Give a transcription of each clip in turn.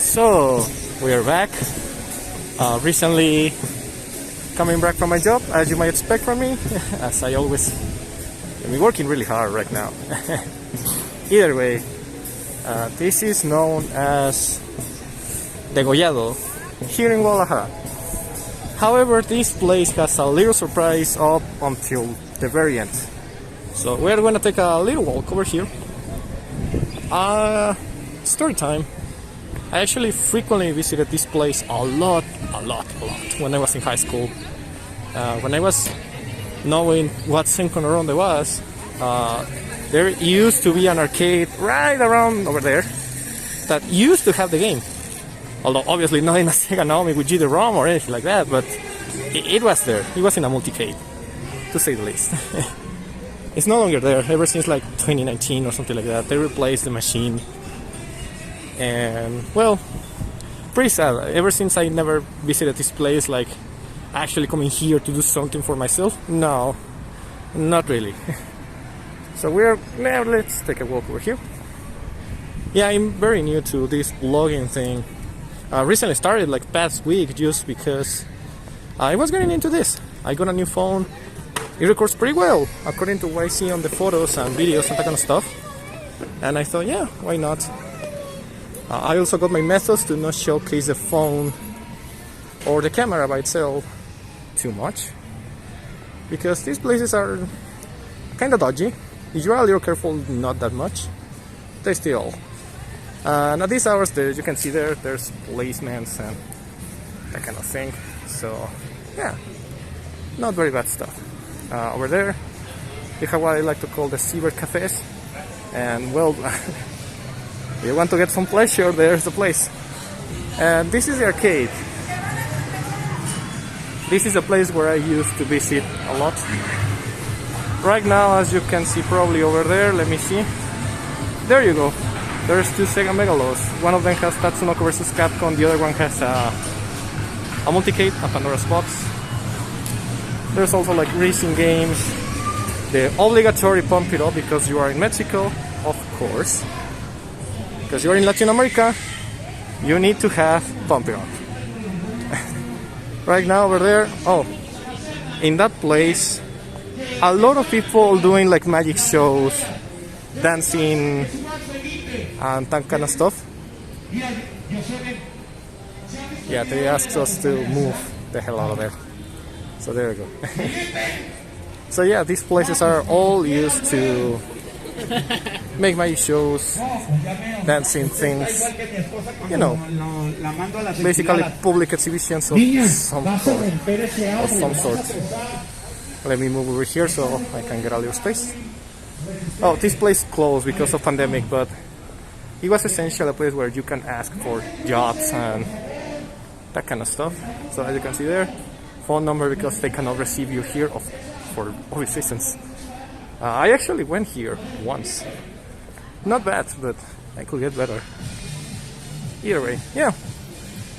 So we are back. Recently coming back from my job, as you might expect from me, as I always am working really hard right now. Either way, this is known as Degollado here in Guadalajara. However, this place has a little surprise up until the very end. So we're going to take a little walk over here. Story time. I actually frequently visited this place a lot when I was in high school. When I was knowing what Cinco Ronde was, there used to be an arcade right around over there that used to have the game. Although obviously not in a Sega Naomi with GD-ROM or anything like that, but it was there. It was in a multicade, to say the least. It's no longer there ever since like 2019 or something like that. They replaced the machine. And well, pretty sad. Ever since I never visited this place, like actually coming here to do something for myself, no, not really. So now let's take a walk over here. Yeah, I'm very new to this vlogging thing. Recently started like past week just because I was getting into this. I got a new phone. It records pretty well according to what I see on the photos and videos and that kind of stuff. And I thought, yeah, why not? I also got my methods to not showcase the phone or the camera by itself too much, because these places are kind of dodgy. If you are a little careful, not that much. They still. And at these hours, you can see there's policemen and that kind of thing. So yeah, not very bad stuff. Over there, you have what I like to call the cyber cafes, and well. If you want to get some pleasure, there's the place. And this is the arcade. This is a place where I used to visit a lot. Right now, as you can see probably over there, let me see. There you go. There's two Sega Megalos. One of them has Tatsunoko vs Capcom, the other one has a multicade, a Pandora's Box. There's also like racing games. The obligatory Pump It Up because you are in Mexico, of course. Because you're in Latin America, you need to have Pump It Up. Right now over there, in that place, a lot of people doing like magic shows, dancing, and that kind of stuff. Yeah, they asked us to move the hell out of there. So there you go. So yeah, these places are all used to make magic shows, dancing things, you know, basically public exhibitions of some sort. Let me move over here so I can get a little space. Oh, this place closed because of pandemic, but it was essentially a place where you can ask for jobs and that kind of stuff. So as you can see there, phone number because they cannot receive you here for obvious reasons. I actually went here once. Not bad, but I could get better. Either way, yeah.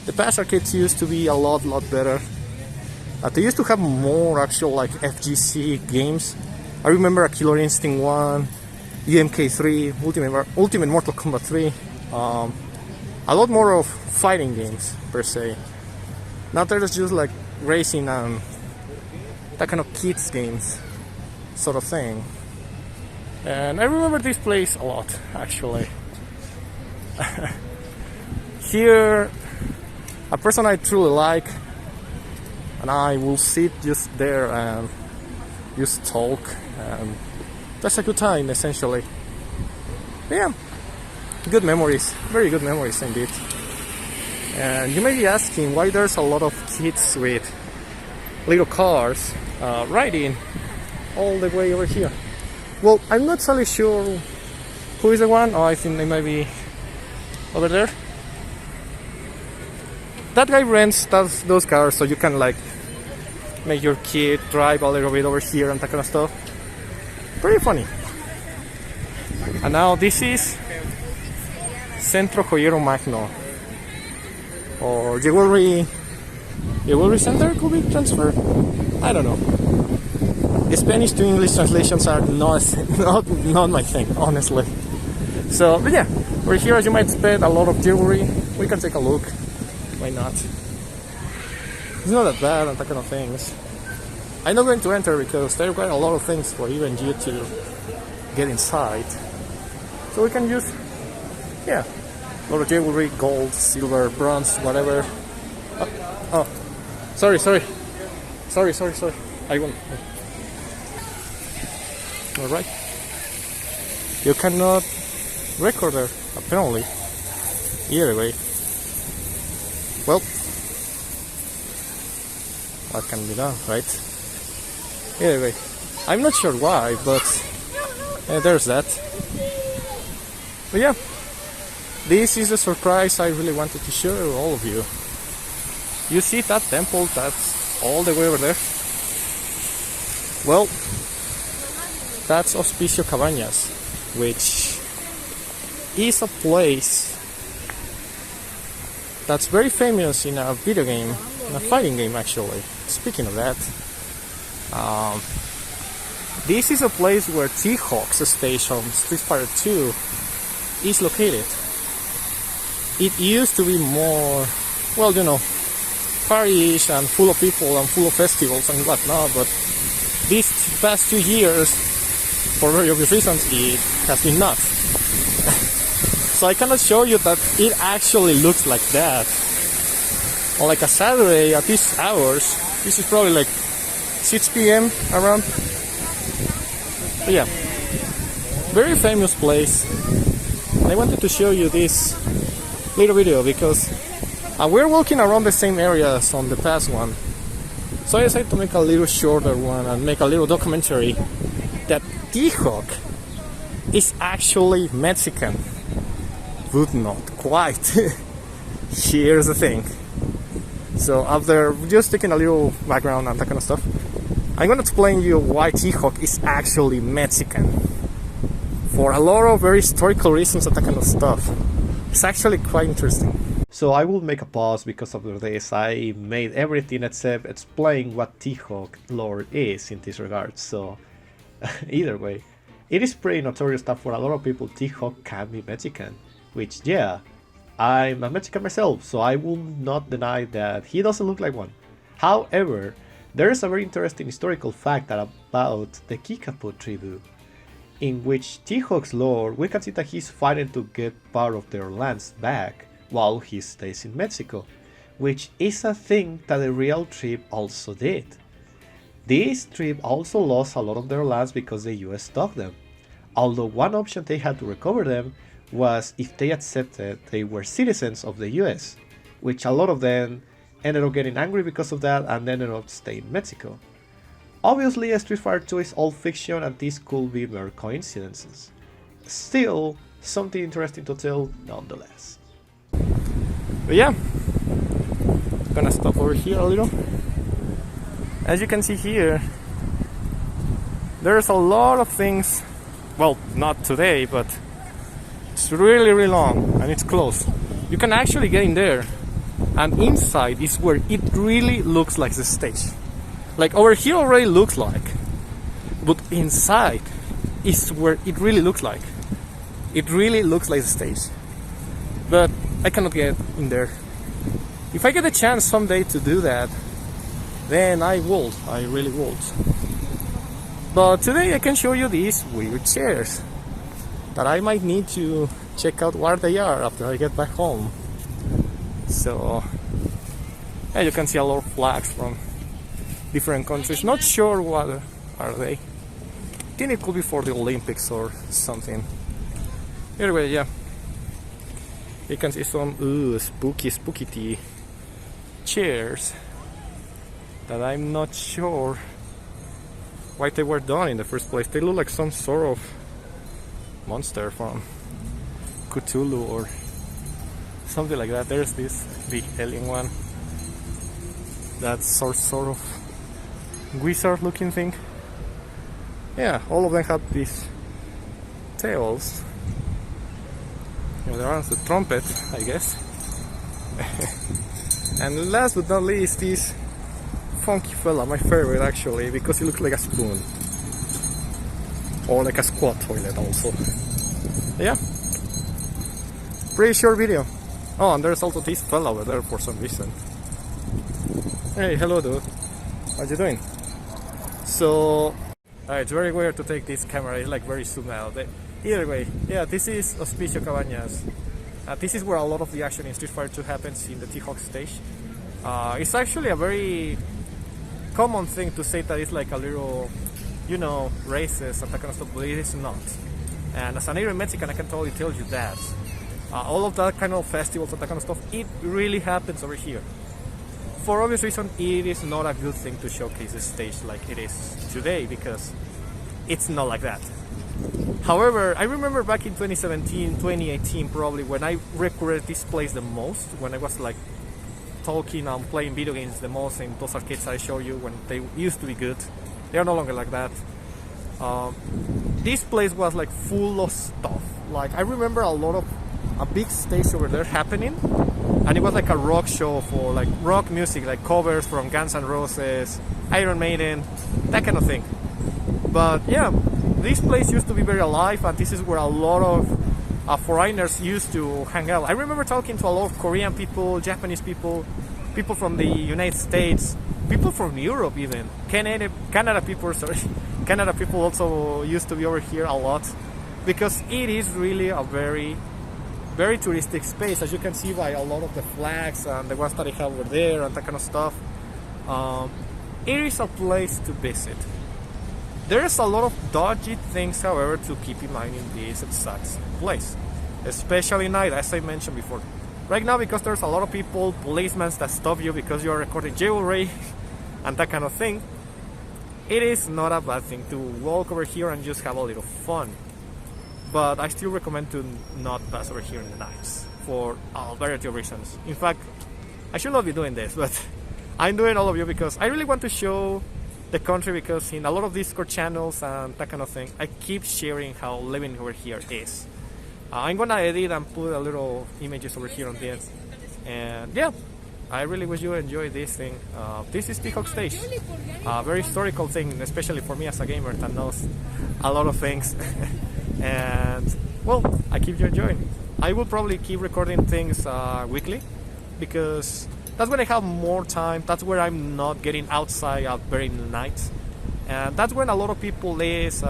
The past arcades used to be a lot better. They used to have more actual like FGC games. I remember a Killer Instinct 1, UMK3, Ultimate Mortal Kombat 3. A lot more of fighting games per se. Now there's just like racing and that kind of kids games sort of thing. And I remember this place a lot, actually. Here, a person I truly like, and I will sit just there and just talk, and that's a good time, essentially. Yeah, good memories, very good memories indeed. And you may be asking why there's a lot of kids with little cars riding all the way over here. Well, I'm not totally sure who is the one. I think they might be over there. That guy rents those cars so you can like make your kid drive a little bit over here and that kind of stuff. Pretty funny. And now this is Centro Joyero Magno, or Jewelry Center could be transferred. I don't know. Spanish to English translations are not my thing, honestly. So, but yeah, we're here as you might expect, a lot of jewelry, we can take a look. Why not? It's not that bad and that kind of things. I'm not going to enter because there are quite a lot of things for even you to get inside. So we can use, yeah, a lot of jewelry, gold, silver, bronze, whatever. Oh, sorry. I won't. Alright. You cannot record there, apparently. Either way. Well, what can be done, right? Either way. I'm not sure why, but there's that. But yeah, this is the surprise I really wanted to show all of you. You see that temple that's all the way over there? Well, that's Hospicio Cabañas, which is a place that's very famous in a video game, in a fighting game actually. Speaking of that, this is a place where T.Hawk's station, Street Fighter 2, is located. It used to be more, well, you know, party-ish and full of people and full of festivals and whatnot, but these past 2 years, for very obvious reasons, it has been not. So I cannot show you that it actually looks like that. On like a Saturday at these hours, this is probably like 6 p.m. around. But yeah, very famous place. I wanted to show you this little video because we're walking around the same areas on the past one. So I decided to make a little shorter one and make a little documentary that T.Hawk is actually Mexican. But not quite. Here's the thing. So after just taking a little background and that kind of stuff, I'm gonna explain you why T.Hawk is actually Mexican. For a lot of very historical reasons and that kind of stuff. It's actually quite interesting. So I will make a pause because of this. I made everything except explain what T.Hawk lore is in this regard. So either way, it is pretty notorious that for a lot of people T.Hawk can be Mexican. Which, yeah, I'm a Mexican myself, so I will not deny that he doesn't look like one. However, there is a very interesting historical fact about the Kickapoo tribu, in which T.Hawk's lore, we can see that he's fighting to get part of their lands back while he stays in Mexico, which is a thing that the real tribe also did. This tribe also lost a lot of their lands because the US took them, although one option they had to recover them was if they accepted they were citizens of the US, which a lot of them ended up getting angry because of that and ended up staying in Mexico. Obviously, Street Fighter 2 is all fiction and this could be mere coincidences. Still, something interesting to tell nonetheless. But yeah, gonna stop over here a little. As you can see here, there's a lot of things, well, not today, but it's really long and it's closed. You can actually get in there, and inside is where it really looks like the stage. Like over here already looks like, but inside is where it really looks like. It really looks like the stage. But I cannot get in there. If I get a chance someday to do that, then I would. I really would. But today I can show you these weird chairs that I might need to check out where they are after I get back home. So yeah, you can see a lot of flags from different countries. Not sure what are they. I think it could be for the Olympics or something. Anyway, yeah, you can see some spooky chairs that I'm not sure why they were done in the first place. They look like some sort of monster from Cthulhu or something like that. There's this big alien one. That's sort of wizard looking thing. Yeah, all of them have these tails. You know, there are the trumpet, I guess. And last but not least, this funky fella, my favorite actually, because he looks like a spoon. Or like a squat toilet also. Yeah. Pretty short video. Oh, and there's also this fella over there for some reason. Hey, hello dude. How you doing? So, it's very weird to take this camera. It's like very zoomed out. Either way, yeah, this is Hospicio Cabañas. This is where a lot of the action in Street Fighter 2 happens in the T.Hawk stage. It's actually a very common thing to say that it's like a little, you know, racist and that kind of stuff, but it is not. And as an Asian Mexican, I can totally tell you that. All of that kind of festivals and that kind of stuff, it really happens over here. For obvious reason, it is not a good thing to showcase the stage like it is today, because it's not like that. However, I remember back in 2017, 2018 probably, when I recorded this place the most, when I was like talking and playing video games the most in those arcades I showed you when they used to be good. They are no longer like that. This place was like full of stuff. Like I remember a big stage over there happening, and it was like a rock show for like rock music, like covers from Guns N' Roses, Iron Maiden, that kind of thing. But yeah, this place used to be very alive, and this is where a lot of foreigners used to hang out. I remember talking to a lot of Korean people, Japanese people, people from the United States, people from Europe even. Canada people, sorry. Canada people also used to be over here a lot, because it is really a very, very touristic space, as you can see by a lot of the flags and the ones that they have over there and that kind of stuff. It is a place to visit. There's a lot of dodgy things, however, to keep in mind in this exact place, especially at night, as I mentioned before. Right now, because there's a lot of people, policemen that stop you because you're recording jewelry and that kind of thing, it is not a bad thing to walk over here and just have a little fun. But I still recommend to not pass over here in the nights for a variety of reasons. In fact, I should not be doing this, but I'm doing all of you because I really want to show the country, because in a lot of Discord channels and that kind of thing, I keep sharing how living over here is. I'm gonna edit and put a little images over here on this, and yeah, I really wish you enjoy this thing. This is T.Hawk Stage, a very historical thing, especially for me as a gamer that knows a lot of things. And well, I keep you enjoying. I will probably keep recording things weekly, because that's when I have more time. That's where I'm not getting outside at very night, and that's when a lot of people is.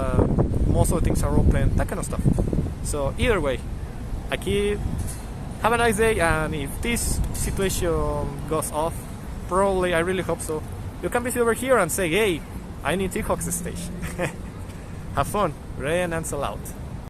Most of the things are open, that kind of stuff. So either way, have a nice day, and if this situation goes off, probably, I really hope so, you can visit over here and say, hey, I need T.Hawk's stage. Have fun. Ray and Ansel out.